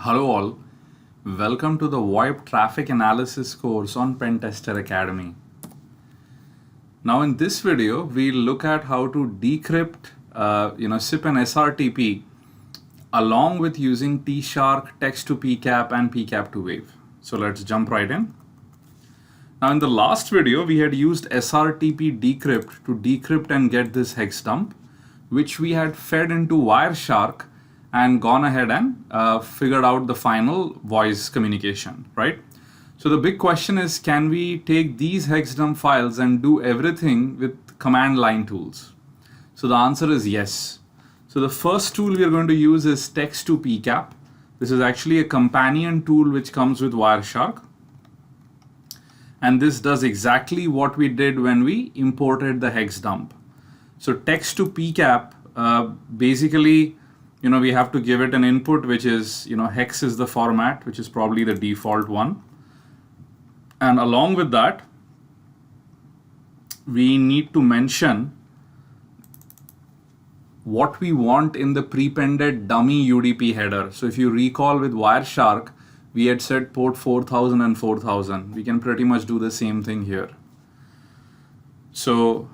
Hello all, welcome to the VoIP Traffic Analysis course on Pentester Academy. Now in this video, we'll look at how to decrypt SIP and srtp along with using T-Shark, text-to-pcap and pcap2wav. So let's jump right in. Now in the last video, we had used srtp decrypt to decrypt and get this hex dump, which we had fed into Wireshark and gone ahead and figured out the final voice communication, right? So the big question is, can we take these hex dump files and do everything with command line tools? So the answer is yes. So the first tool we are going to use is text-to-pcap. This is actually a companion tool which comes with Wireshark. And this does exactly what we did when we imported the hex dump. So text-to-pcap, basically, we have to give it an input, which is, hex is the format, which is probably the default one. And along with that, we need to mention what we want in the prepended dummy UDP header. So if you recall with Wireshark, we had said port 4000 and 4000. We can pretty much do the same thing here. So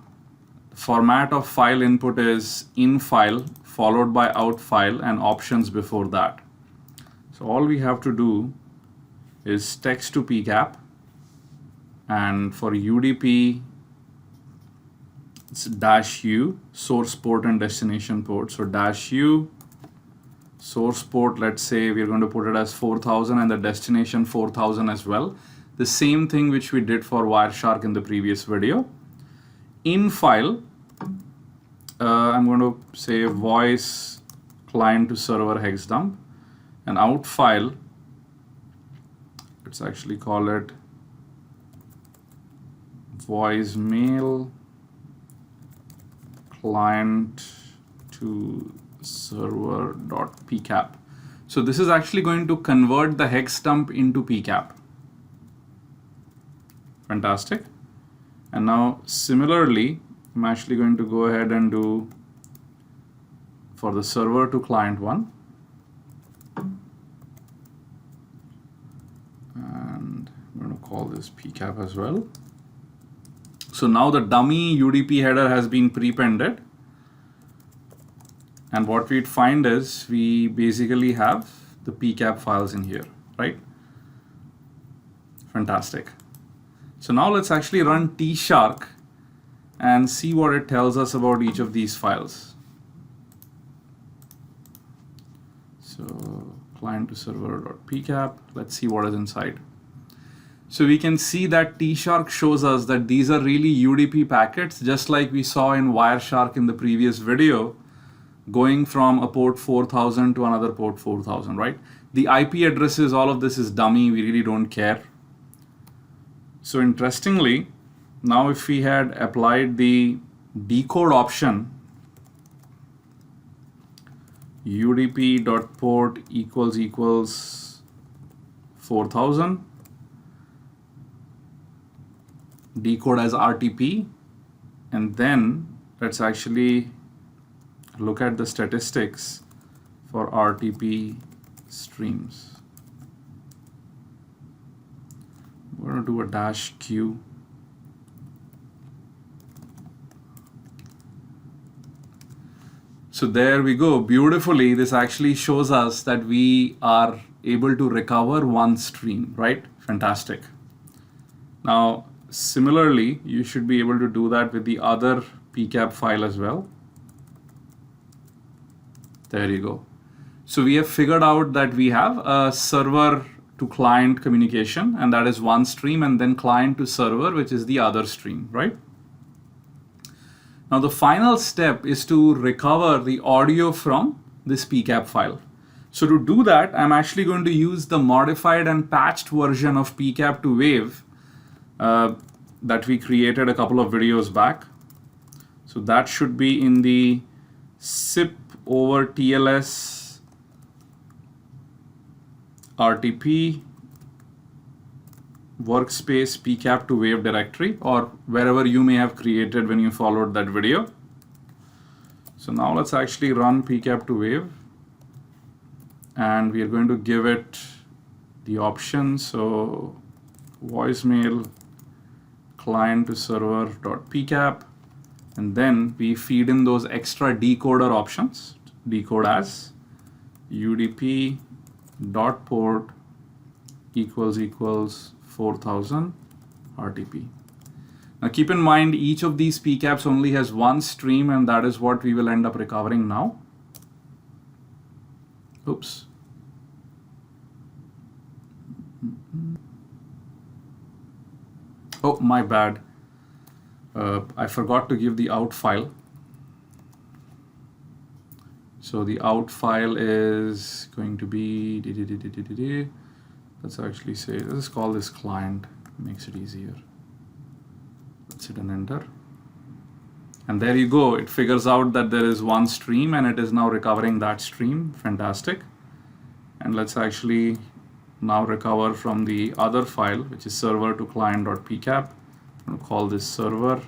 format of file input is in file followed by out file and options before that. So all we have to do is text to pcap, and for UDP it's -u, source port and destination port. So -u, source port, let's say we're going to put it as 4000 and the destination 4000 as well. The same thing which we did for Wireshark in the previous video. In file, I'm going to say voice client to server hex dump, and out file, let's actually call it voicemail client to server.pcap. So this is actually going to convert the hex dump into pcap. Fantastic. And now similarly, I'm actually going to go ahead and do for the server to client one. And I'm going to call this pcap as well. So now the dummy UDP header has been prepended. And what we'd find is we basically have the pcap files in here, right? Fantastic. So now let's actually run T-Shark and see what it tells us about each of these files. So client to server.pcap, let's see what is inside. So we can see that T-Shark shows us that these are really UDP packets, just like we saw in Wireshark in the previous video, going from a port 4000 to another port 4000, right? The IP addresses, all of this is dummy, we really don't care. So interestingly, now if we had applied the decode option, udp.port == 4000, decode as RTP, and then let's actually look at the statistics for RTP streams. We're going to do a -q. So there we go. Beautifully, this actually shows us that we are able to recover one stream, right? Fantastic. Now, similarly, you should be able to do that with the other pcap file as well. There you go. So we have figured out that we have a server to client communication, and that is one stream, and then client to server, which is the other stream, right? Now the final step is to recover the audio from this pcap file. So to do that, I'm actually going to use the modified and patched version of pcap2wav that we created a couple of videos back. So that should be in the SIP over TLS RTP workspace pcap2wav directory, or wherever you may have created when you followed that video. So now let's actually run pcap2wav and we are going to give it the option. So voicemail client to server.pcap, and then we feed in those extra decoder options. Decode as UDP dot port equals 4000 RTP. Now keep in mind, each of these pcaps only has one stream, and that is what we will end up recovering now. Oops. Oh, my bad. I forgot to give the out file. So the out file is going to be, let's actually say, let's call this client, makes it easier. Let's hit an enter. And there you go. It figures out that there is one stream and it is now recovering that stream. Fantastic. And let's actually now recover from the other file, which is server to client.pcap. I'm going to call this server.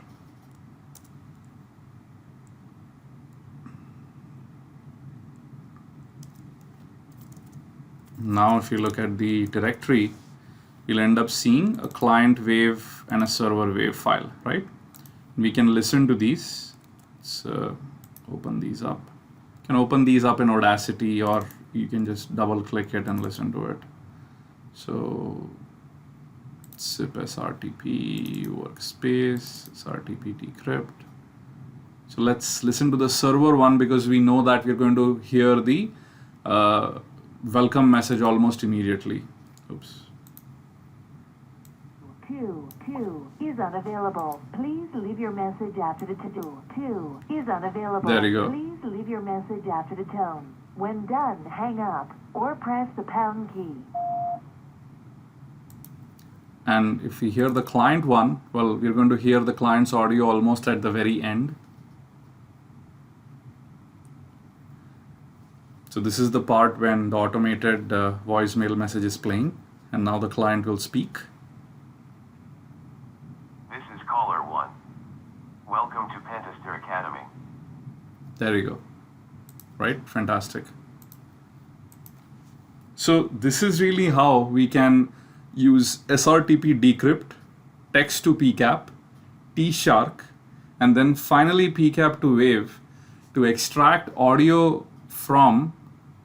Now if you look at the directory, you'll end up seeing a client wave and a server wave file, right? We can listen to these. Let's open these up. You can open these up in Audacity, or you can just double click it and listen to it. So zip srtp workspace, srtp decrypt. So let's listen to the server one, because we know that we're going to hear the welcome message almost immediately. Oops. 2 is unavailable. Please leave your message after the tone. 2 is unavailable. There you go. Please leave your message after the tone. When done, hang up or press the pound key. And if we hear the client one, well, we're going to hear the client's audio almost at the very end. So this is the part when the automated voicemail message is playing, and now the client will speak. This is caller 1. Welcome to Pentester Academy. There you go. Right? Fantastic. So this is really how we can use srtp decrypt, text to pcap, tshark, and then finally pcap2wav to extract audio from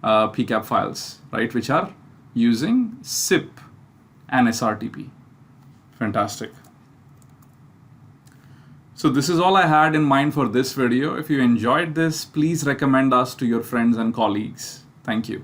pcap files, right, which are using SIP and srtp. Fantastic. So this is all I had in mind for this video. If you enjoyed this, please recommend us to your friends and colleagues. Thank you.